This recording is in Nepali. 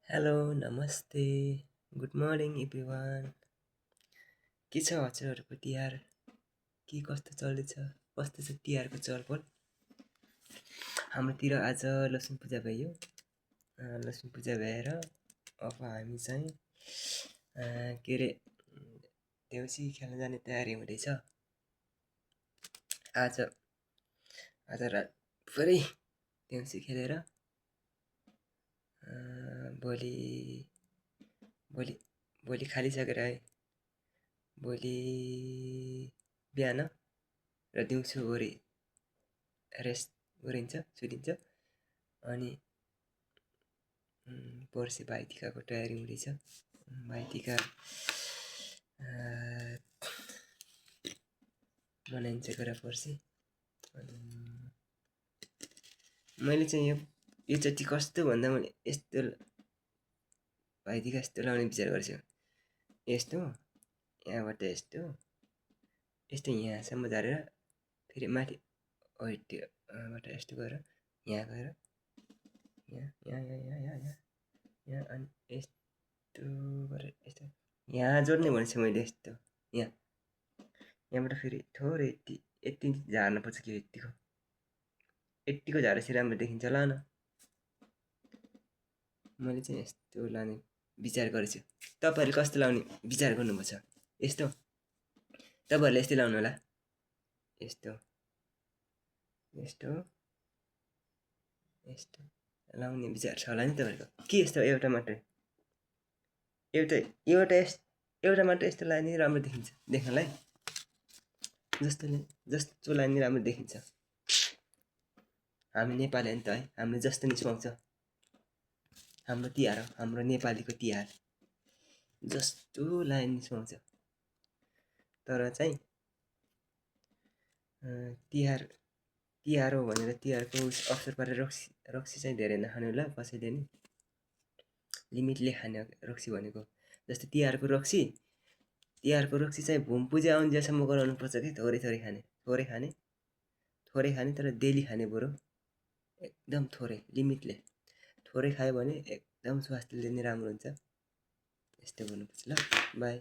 हेलो नमस्ते गुड मर्निङ एभ्रिवान। के छ हजुरहरूको तिहार के कस्तो चल्दैछ? कस्तो छ तिहारको चलपल? हाम्रोतिर आज लक्ष्मी पूजा भयो। लक्ष्मी पूजा भएर अब हामी चाहिँ के अरे देउसी खेल्न जाने तयारी हुँदैछ। आज आज रातभरि देउसी खेलेर भोलि भोलि भोलि खालिसकेर है भोलि बिहान र दिउँसो गरी रेस्ट गरिन्छ सुतिन्छ। अनि पर्सि भाइटिकाको तयारी हुँदैछ। भाइटिका मनाइन्छ गएर पर्सि। अनि मैले चाहिँ योचोटि कस्तो भन्दा मैले यस्तो भाइटिका यस्तो लाउने विचार गरेको छु। यस्तो यहाँबाट यस्तो यहाँसम्म झारेर फेरि माथि त्योबाट यस्तो गरेर यहाँ गएर यहाँ यहाँ यहाँ यहाँ यहाँ यहाँ यहाँ अनि यस्तो गरेर यस्तो यहाँ जोड्ने भनेको छु मैले। यस्तो यहाँबाट फेरि थोरै यति झार्नुपर्छ कि यत्तिको झारेपछि राम्रो देखिन्छ होला न। मैले चाहिँ यस्तो लाने विचार गरेको छु। तपाईँहरूले कस्तो लाउने विचार गर्नुपर्छ? यस्तो तपाईँहरूले यस्तै लाउनु होला। यस्तो यस्तो यस्तो लाउने विचार छ होला नि तपाईँहरूको? के यस्तो एउटा मात्रै एउटा मात्रै यस्तो लाने राम्रो देखिन्छ देख्नलाई। जस्तो लाने राम्रो देखिन्छ। हामी नेपाली हो नि त है, हामीले जस्तो नि सुहाउँछ। हाम्रो तिहार हो, हाम्रो नेपालीको तिहार जस्तो लायो नि सुहाउँछ। तर चाहिँ तिहार हो भनेर तिहारको अवसर पारेर रक्सी चाहिँ धेरै नखानु होला कसैले नि। लिमिटले खाने रक्सी भनेको। जस्तो तिहारको रक्सी चाहिँ भुम पूजा आउन्जेलसम्म गराउनुपर्छ कि थोरै खाने तर डेली खाने बरु एकदम थोरै लिमिटले। थोरै खायो भने एकदम स्वास्थ्यले नि राम्रो हुन्छ। यस्तो गर्नुपर्छ ल। बाई।